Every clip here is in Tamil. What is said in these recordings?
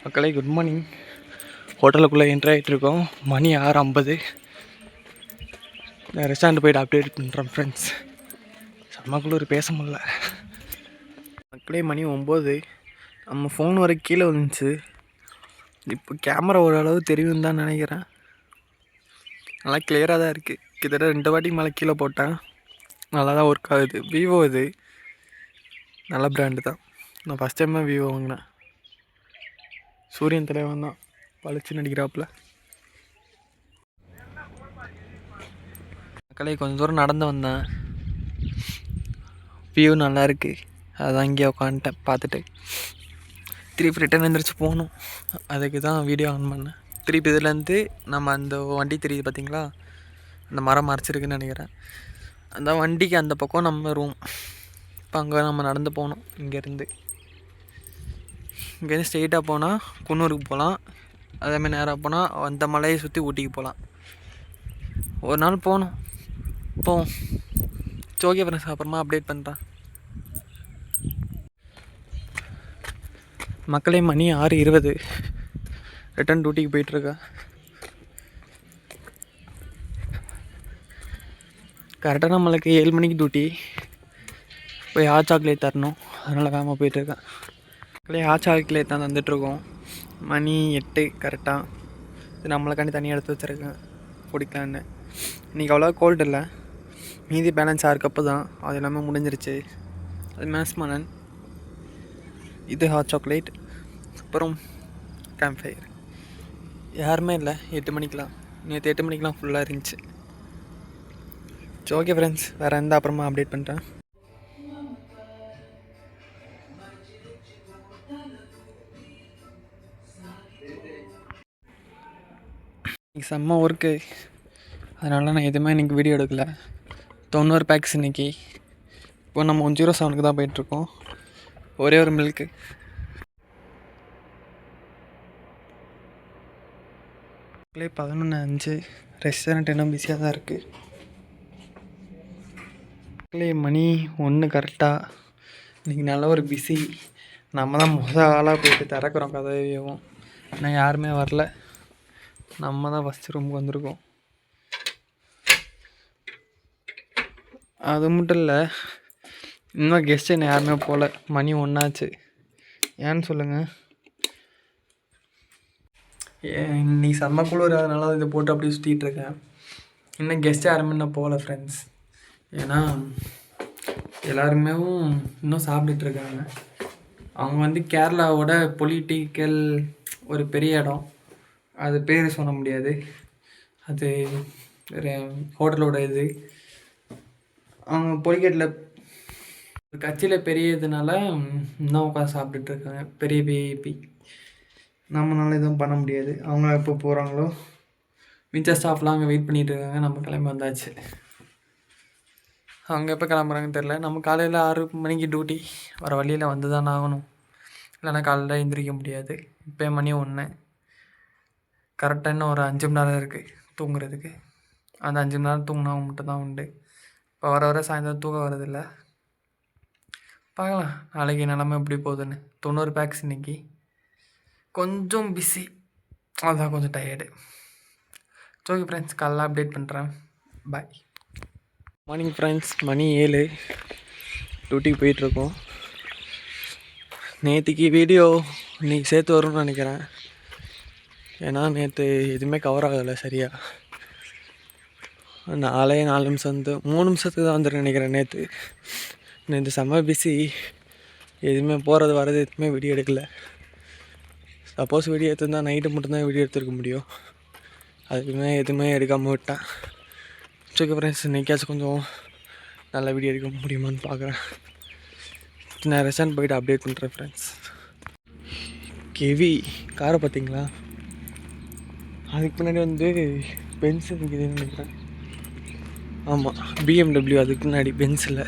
மக்களே குட் மார்னிங். ஹோட்டலுக்குள்ளே என்ட்ரி ஆகிட்ருக்கோம். மணி 6:50. நான் ரெஸ்டாரண்ட் போய்ட்டு அப்டேட் பண்ணுறேன் ஃப்ரெண்ட்ஸ். செம்மக்குள்ளூர் பேச முடியல மக்களே. மணி 9. நம்ம ஃபோன் வர கீழே வந்துச்சு. இப்போ கேமரா ஓரளவு தெரியும் தான் நினைக்கிறேன். நல்லா கிளியராக தான் இருக்குது. கிட்டத்தட்ட 2 வாட்டி மேலே கீழே போட்டேன். நல்லா தான் ஒர்க் ஆகுது. விவோ இது நல்ல பிராண்டு தான். நான் ஃபஸ்ட் டைமாக விவோ வாங்கினேன். சூரியன் தலைவன் தான் பழிச்சு நடிக்கிறாப்புல. மக்களே கொஞ்சம் தூரம் நடந்து வந்தேன். வியூ நல்லா இருக்குது. அதான் இங்கே உட்காந்துட்டேன் பார்த்துட்டு. திருப்பி ரிட்டன் எழுந்திரிச்சு போகணும். அதுக்கு தான் வீடியோ ஆன் பண்ணேன். திருப்பி இதுலேருந்து நம்ம அந்த வண்டி தெரியுது பார்த்தீங்களா, அந்த மரம் மறைச்சிருக்குன்னு நினைக்கிறேன். அந்த வண்டிக்கு அந்த பக்கம் நம்ம ரூம். இப்போ அங்கே நம்ம நடந்து போகணும். இங்கேருந்து ஸ்ட்ரெயிட்டாக போனால் குன்னூருக்கு போகலாம். அதேமாதிரி நேராக போனால் அந்த மலையை சுற்றி ஊட்டிக்கு போகலாம். ஒரு நாள் போகணும். போவோம். ஓகே ஃப்ரெண்ட்ஸ், அப்புறமா அப்டேட் பண்ணுறேன். மக்களே மணி 6:20. ரிட்டன் டியூட்டிக்கு போயிட்டுருக்கேன். கரெக்டாக நம்மளுக்கு 7 மணிக்கு டியூட்டி. போய் ஹாட் சாக்லேட் தரணும். அதனால் வேகமாக போயிட்டுருக்கேன். மக்களே ஹாட் சாக்லேட் தான் தந்துட்டுருக்கோம். மணி 8 கரெக்டாக. இது நம்மளுக்காண்டி தனியாக எடுத்து வச்சுருக்கேன் குடிக்கலான்னு. இன்றைக்கி அவ்வளோவா கோல்டு இல்லை. மீதி பேலன்ஸ் 6 கப்பு தான். அது எல்லாமே முடிஞ்சிருச்சு. அது மேஸ்மனன். இது ஹாட் சாக்லேட். அப்புறம் கேம்ப் ஃபயர். யாருமே இல்லை 8 மணிக்கெலாம். நேற்று 8 மணிக்கெலாம் ஃபுல்லாக இருந்துச்சு. ஓகே ஃப்ரெண்ட்ஸ், வேறு எந்த அப்புறமா அப்டேட் பண்ணுறேன். இன்றைக்கி செம்ம ஒர்க்கு. அதனால நான் எதுவுமே இன்றைக்கி வீடியோ எடுக்கலை. 90 பேக்ஸ் இன்றைக்கி. இப்போ நம்ம 107க்கு தான் போயிட்டுருக்கோம். ஒரே ஒரு மில்க்கு. மக்களே 11:05. ரெஸ்டாரண்ட் இன்னும் பிஸியாக தான் இருக்குது. மக்களே மணி 1 கரெக்டாக. இன்றைக்கி நல்ல ஒரு பிஸி. நம்ம தான் ஆளாக போயிட்டு திறக்கிறோம் கதவையும். ஆனால் யாருமே வரல. நம்ம தான் ஃபஸ்ட்டு ரூமுக்கு வந்திருக்கோம். அது மட்டும் இல்லை, இன்னும் கெஸ்ட்டு என்ன யாருமே போகல. மணி 1 ஆச்சு. ஏன்னு சொல்லுங்கள். இன்னைக்கு செம்ம குளிர். அதனால இதை போட்டு அப்படியே சுற்றிட்டுருக்கேன். இன்னும் கெஸ்ட்டு யாருமே இன்னும் போகல ஃப்ரெண்ட்ஸ். ஏன்னா எல்லாருமே இன்னும் சாப்பிட்டுட்ருக்காங்க. அவங்க வந்து கேரளாவோட பொலிட்டிக்கல் ஒரு பெரிய இடம். அது பேர் சொல்ல முடியாது. அது ஹோட்டலோட இது. அவங்க பொலிக்கேட்டில் கட்சியில் பெரிய இதனால இன்னும் உட்காந்து சாப்பிட்டுட்ருக்காங்க. பெரிய விஐபி. நம்மளால எதுவும் பண்ண முடியாது. அவங்க எப்போ போகிறாங்களோ மிச்ச ஸ்டாஃப்லாம் அங்கே வெயிட் பண்ணிகிட்ருக்காங்க. நம்ம கிளம்பி வந்தாச்சு. அவங்க எப்போ கிளம்புறாங்கன்னு தெரில. நம்ம காலையில் 6 மணிக்கு டியூட்டி. வர வழியில் வந்து தான் ஆகணும். இல்லைன்னா காலையில் எழுந்திரிக்க முடியாது. இப்போ மணி 1. கரெக்டாக இன்னும் ஒரு 5 மணி நேரம் இருக்குது தூங்குறதுக்கு. அந்த 5 மணி நேரம் தூங்கினா மட்டும்தான் உண்டு. இப்போ வர வர சாயந்தரம் தூக்கம் வரதில்லை. பார்க்கலாம் நாளைக்கு நிலமை எப்படி போகுதுன்னு. 90 பேக்ஸ் இன்றைக்கி. கொஞ்சம் பிஸி. அதுதான் கொஞ்சம் டயர்டு. ஓகே ஃப்ரெண்ட்ஸ், காலைல அப்டேட் பண்ணுறேன். பாய். Morning friends. மணி 7. டியூட்டிக்கு போயிட்டுருக்கோம். நேற்றுக்கு வீடியோ இன்றைக்கி சேர்த்து வரும்னு நினைக்கிறேன். ஏன்னா நேற்று எதுவுமே கவர் ஆகலை சரியாக. 4 நிமிஷம் வந்து 3 நிமிஷத்துக்கு தான் வந்துட்டு நினைக்கிறேன். நேற்று செம்ம பிஸி. எதுவுமே போகிறது வர்றது எதுவுமே வீடியோ எடுக்கலை. சப்போஸ் வீடியோ எடுத்துருந்தால் நைட்டு மட்டும்தான் வீடியோ எடுத்துருக்க முடியும். அதுக்குமே எதுவுமே எடுக்காமல் விட்டேன். ஓகே ஃப்ரெண்ட்ஸ், இன்றைக்காச்சும் கொஞ்சம் நல்ல வீடியோ எடுக்க முடியுமான்னு பார்க்குறேன். நான் ரெஸ்டாரண்ட் போய்ட்டு அப்டேட் பண்ணுறேன் ஃப்ரெண்ட்ஸ். கெவி காரை பார்த்தீங்களா? அதுக்கு முன்னாடி வந்து பென்ஸ் இருக்குதுன்னு நினைக்கிறேன். ஆமாம், BMW. அதுக்கு முன்னாடி பென்ஸில்.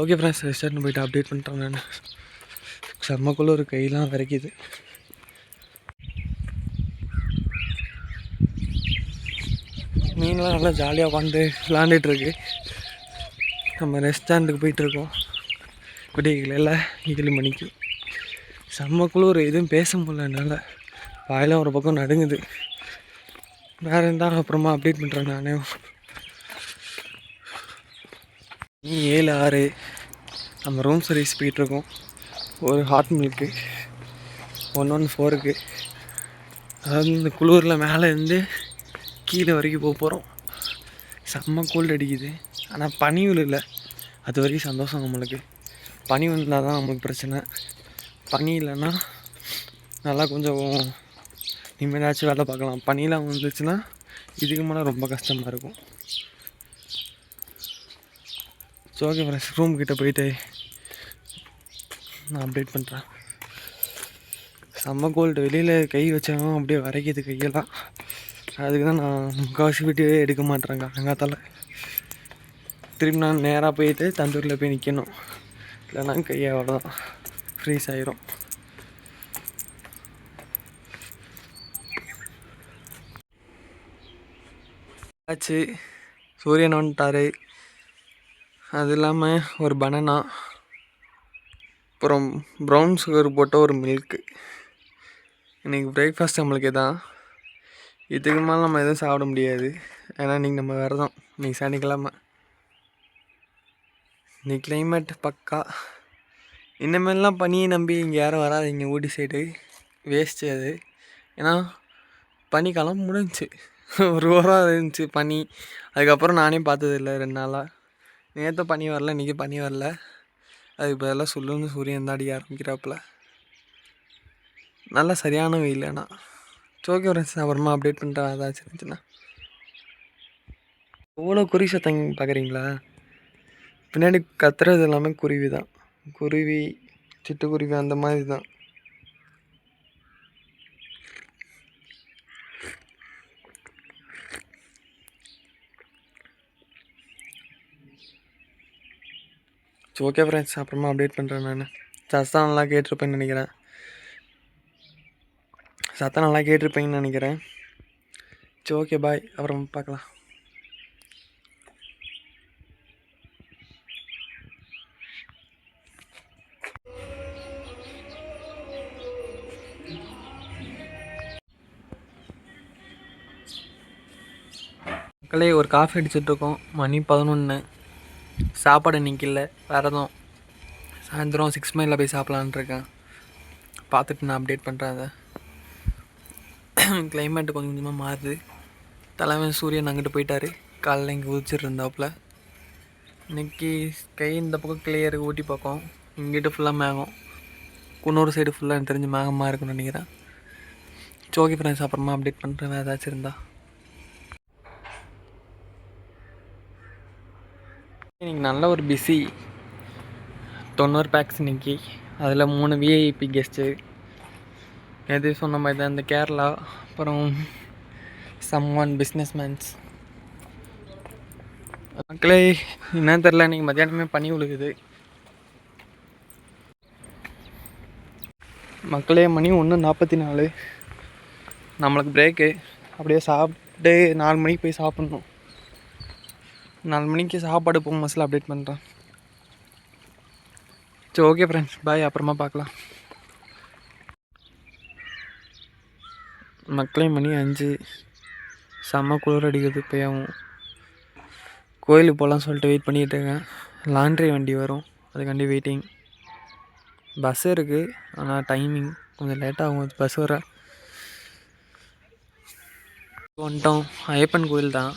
ஓகே ஃப்ரெண்ட்ஸ், ரெஸ்டாரண்ட் போய்ட்டு அப்டேட் பண்ணுறேன். நான் செம்மக்குள்ளே ஒரு கையெல்லாம் வரைக்குது. மீன்லாம் நல்லா ஜாலியாக உட்காந்து விளாண்டுட்டுருக்கு. நம்ம ரெஸ்டாரண்ட்டுக்கு போயிட்டுருக்கோம். விடியல 7 மணிக்கு. செம்ம குளிர், எதுவும் பேச முடியல என்னால். வாயெல்லாம் ஒரு பக்கம் நடுங்குது. வேறு இருந்தால் அப்புறமா அப்டேட் பண்ணுறேன் நானே. 7:06 நம்ம ரூம் சர்வீஸ் போயிட்டுருக்கோம். ஒரு ஹாட் மில்க்கு 114க்கு. அதாவது இந்த குளிரில் மேலே இருந்து கீழே வரைக்கும் போக போகிறோம். செம்ம கோல்டு அடிக்குது. ஆனால் பனி விழல, அது வரைக்கும் சந்தோஷம் நம்மளுக்கு. பனி விழுந்தால் தான் நமக்கு பிரச்சனை. பனி இல்லைன்னா நல்லா கொஞ்சம் நிம்மதியாச்சும் வேலை பார்க்கலாம். பனியெலாம் வந்துச்சுன்னா இதுக்கு மேலே ரொம்ப கஷ்டமாக இருக்கும். ஸோ ஓகே ஃப்ரெண்ட்ஸ், ரூம் கிட்டே போயிட்டு நான் அப்டேட் பண்ணுறேன். செம்ம கோல்டு, வெளியில் கை வச்சாலும் அப்படியே வரைக்கிது கையெல்லாம். அதுக்கு தான் நான் முக்கால்வாசி வீடியோவே எடுக்க மாட்டேறேங்க அங்காத்தால். திரும்பி நான் நேராக போயிட்டு தந்தூரில் போய் நிற்கணும், இல்லைன்னா கையை அவ்வளோதான் ஃப்ரீஸ் ஆகிரும். ஆச்சு, சூரியன் வந்துட்டார். அது இல்லாமல் ஒரு பனானா, அப்புறம் ப்ரௌன் சுகர் போட்ட ஒரு மில்க்கு. இன்றைக்கி பிரேக்ஃபாஸ்ட் நம்மளுக்கு தான். இதுக்கு மேலே நம்ம எதுவும் சாப்பிட முடியாது, ஏன்னா இன்றைக்கி நம்ம விரதம். இன்றைக்கி சனிக்கிழமை. இன்றைக்கி கிளைமேட் பக்கா. இனிமேலாம் பனியை நம்பி இங்கே யாரும் வராதிங்க. ஊட்டி சைடு வேஸ்ட்டு அது. ஏன்னா பனிக்காலம் முடிஞ்சிச்சு. ஒரு வாரம் இருந்துச்சு பனி. அதுக்கப்புறம் நானே பார்த்ததில்ல 2 நாளாக. நேற்று பனி வரல, இன்றைக்கி பனி வரல. அதுக்கு பதிலாக சொல்லுன்னு சூரியன் தான் அடிக்க ஆரம்பிக்கிறாப்புல. நல்லா சரியான வெயில். ஆனால் ஓகே ஃப்ரெண்ட்ஸ், அப்புறமா அப்டேட் பண்ணிட்டேன் ஏதாச்சும் இருந்துச்சுன்னா. எவ்வளோ குருவி சத்தம் பார்க்குறீங்களா? பின்னாடி கத்துறது எல்லாமே குருவி தான். குருவி, சிட்டுக்குருவி அந்த மாதிரி தான். ஓகே ஃப்ரெண்ட்ஸ், அப்புறமா அப்டேட் பண்ணுறேன் நான். சத்தம் நல்லா கேட்டிருப்பேன்னு நினைக்கிறேன். சரி ஓகே, பாய். அப்புறம் பார்க்கலாம். மக்களே, ஒரு காஃபி அடிச்சிட்ருக்கோம். மணி 11. சாப்பாடு இன்றைக்கி இல்லை, விரதம். சாயந்தரம் 6 மைலில் போய் சாப்பிட்லான் இருக்கேன். பார்த்துட்டு நான் அப்டேட் பண்ணுறேன் அதை. கிளைமேட்டு கொஞ்சம் கொஞ்சமாக மாறுது. தலைவன் சூரியன் அங்கிட்டு போயிட்டார். காலையில் இங்கே உதிச்சிருந்தாப்புல. இன்றைக்கி கை இந்த பக்கம் கிளியர், ஊட்டி பக்கம். இங்கிட்டு ஃபுல்லாக மேகம். குன்னூர் சைடு ஃபுல்லாக எனக்கு தெரிஞ்சு மேகமாக இருக்குன்னு நினைக்கிறேன். ஓகே ஃப்ரெண்ட்ஸ், அப்புறமா அப்டேட் பண்ணுறேன் வேறு ஏதாச்சும் இருந்தால். இன்றைக்கி நல்ல ஒரு பிஸி. 90 பேக்ஸ் இன்றைக்கி. அதில் 3 விஐபி கெஸ்ட்டு. எது சொன்ன மாதிரி தான் இந்த கேரளா, அப்புறம் சம்ஒன் பிஸ்னஸ்மேன்ஸ். மக்களே, என்னன்னு தெரில, இன்றைக்கி மத்தியானமே பனி விழுகுது. மக்களே, மணி 1:44. நம்மளுக்கு பிரேக்கு. அப்படியே சாப்பிட்டு 4 மணிக்கு போய் சாப்பிட்ணும். 4 மணிக்கு சாப்பாடு போகும்போது அப்டேட் பண்ணுறேன். சரி ஓகே ஃப்ரெண்ட்ஸ், பாய். அப்புறமா பார்க்கலாம். மக்களே, மணி 5. செம்ம குளிர் அடிக்கிறது. இப்போயாவும் கோயிலுக்கு போகலான்னு சொல்லிட்டு வெயிட் பண்ணிகிட்டு இருக்கேன். லாண்ட்ரி வண்டி வரும், அதுக்காண்டி வெயிட்டிங். பஸ் இருக்குது, ஆனால் டைமிங் கொஞ்சம் லேட்டாகும் பஸ் வர. வந்துட்டோம். ஐயப்பன் கோயில் தான்.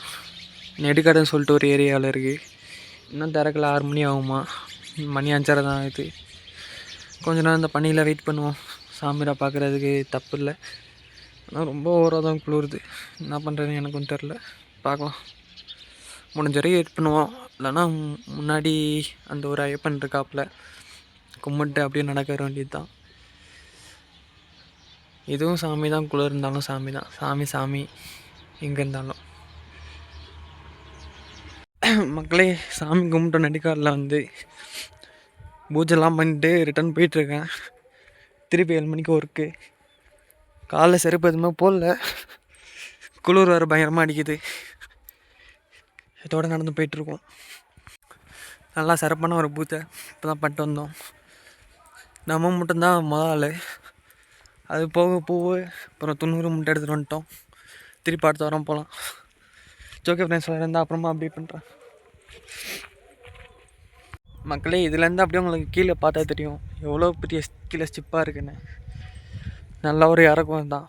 நெடுக்கடைன்னு சொல்லிட்டு ஒரு ஏரியாவில் இருக்குது. இன்னும் திறக்கல. 6 மணி ஆகுமா? மணி 5:30 தான் ஆகுது. கொஞ்ச நேரம் இந்த பனியில் வெயிட் பண்ணுவோம். சாமிரை பார்க்குறதுக்கு தப்பு இல்லை, ஆனால் ரொம்ப ஓவராக தான் குளிருது. என்ன பண்ணுறதுன்னு எனக்கும் தெரில. பார்க்கலாம், முடிஞ்ச வரைக்கும் வெயிட் பண்ணுவோம். இல்லைன்னா முன்னாடி அந்த ஒரு ஐயப்பன் இருக்காப்புல, கும்பிட்டு அப்படியே நடக்க வேண்டியது தான். இதுவும் சாமி தான், குளிர் இருந்தாலும் சாமி தான். சாமி எங்கே இருந்தாலும். மக்களே, சாமி கும்பிட்ட நெடுக்காலில் வந்து பூஜைலாம் பண்ணிட்டு ரிட்டன் போயிட்டுருக்கேன். திருப்பி 7 மணிக்கு ஒர்க்கு. காலைல செருப்பு எதுவுமே போடல, குளிர் வேறு பயங்கரமாக அடிக்குது. இதோடு நடந்து போயிட்டுருக்கோம். நல்லா சிறப்பான ஒரு பூஜை இப்போ தான் பண்ணிட்டு வந்தோம். நம்ம மட்டும்தான் ஆள். அது போக பூவு அப்புறம் 90 முட்டை எடுத்துகிட்டு வந்துட்டோம். திருப்பி அடுத்த வாரம் போகலாம். ஓகே ஃப்ரெண்ட்ஸ், வேறு இருந்தால் அப்புறமா அப்டேட் பண்ணுறேன். மக்களே, இதுலேருந்து அப்படியே உங்களுக்கு கீழே பார்த்தா தெரியும் எவ்வளோ பெரிய கீழே ஸ்டிப்பாக இருக்குன்னு. நல்ல ஒரு இறக்கம் தான்.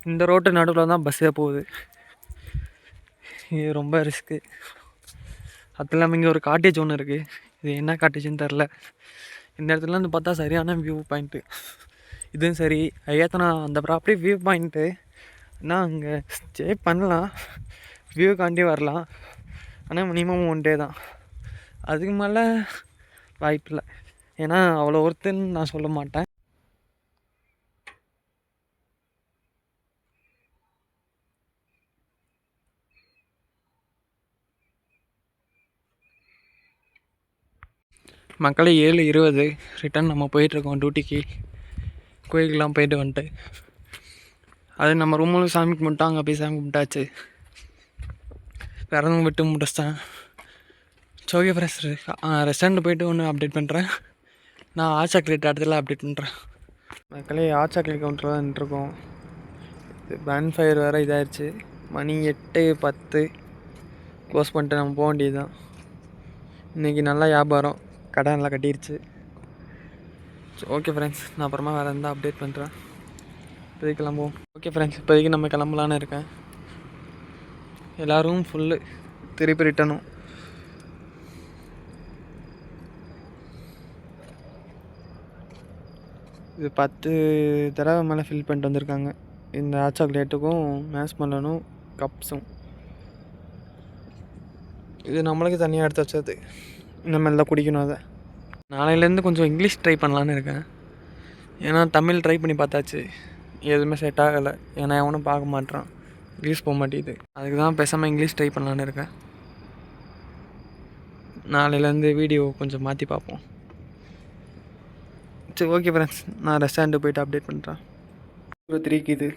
இந்த ரோட்டு நடுவில் தான் பஸ்ஸே போகுது. இது ரொம்ப ரிஸ்க்கு. அது இல்லாமல் இங்கே ஒரு காட்டேஜ் ஒன்று இருக்குது. இது என்ன காட்டேஜ்னு தெரில. இந்த இடத்துலேருந்து பார்த்தா சரியான வியூ பாயிண்ட்டு. இதுவும் சரி, ஏத்தனா அந்த ப்ராப்பர்ட்டி வியூ பாயிண்ட்டு. ஆனால் அங்கே ஸ்டே பண்ணலாம், வியூக்காண்டி வரலாம். ஆனால் மினிமம் 1 டே தான். அதுக்கு மேலே வாய்ப்பில்லை. ஏன்னா அவ்வளோ ஒருத்தன்னு நான் சொல்ல மாட்டேன். மக்களே, 7:20 ரிட்டன் நம்ம போயிட்டுருக்கோம் டியூட்டிக்கு. கோயிலுக்கெலாம் போயிட்டு வந்துட்டு அது நம்ம ரூமில் சாமி கும்பிட்டோம். அங்கே போய் சாமி கும்பிட்டாச்சு. விரதம் விட்டு முடிச்சிட்டேன். ஓகே ஃப்ரெண்ட்ஸ், ரெஸ்டாரண்ட் போய்ட்டு ஒன்று அப்டேட் பண்ணுறேன். நான் ஹாட் சாக்லேட் இடத்துல அப்டேட் பண்ணுறேன். மக்களே, ஹாட் சாக்லேட் கவுண்டரில் தான் நின்றுருக்கோம். இது பேன் ஃபயர் வேறு இதாகிடுச்சு. மணி 8:10 க்ளோஸ் பண்ணிட்டு நம்ம போக வேண்டியது தான். இன்றைக்கி நல்லா வியாபாரம், கடை நல்லா கட்டிடுச்சு. ஓகே ஃப்ரெண்ட்ஸ், நான் அப்புறமா வேறு இருந்தால் அப்டேட் பண்ணுறேன். இப்போதைக்கு கிளம்புவோம். ஓகே ஃப்ரெண்ட்ஸ், இப்போதைக்கு நம்ம கிளம்பலான்னு இருக்கேன். எல்லோரும் ஃபுல்லு திருப்பி ரிட்டனும். இது 10 தடவை மேலே ஃபில் பண்ணிட்டு வந்திருக்காங்க. இந்த ஹாட் சாக்லேட்டுக்கும் மேஸ்மெலனும் கப்ஸும். இது நம்மளுக்கு தனியாக எடுத்து வச்சது. இந்த மாதிரி தான் குடிக்கணும். அதை நாளையிலேருந்து கொஞ்சம் இங்கிலீஷ் ட்ரை பண்ணலான்னு இருக்கேன். ஏன்னா தமிழ் ட்ரை பண்ணி பார்த்தாச்சு, எதுவுமே செட் ஆகலை. ஏன்னா எவனும் பார்க்க மாட்டேறான், இங்கிலீஷ் போக மாட்டேங்குது. அதுக்கு தான் பேசாமல் இங்கிலீஷ் ட்ரை பண்ணலான்னு இருக்கேன். நாளையிலேருந்து வீடியோ கொஞ்சம் மாற்றி பார்ப்போம். சரி, ஓகே ஃப்ரெண்ட்ஸ், நான் ரெஸ்டாரண்ட்டு போய்ட்டு அப்டேட் பண்ணுறேன். 3 இது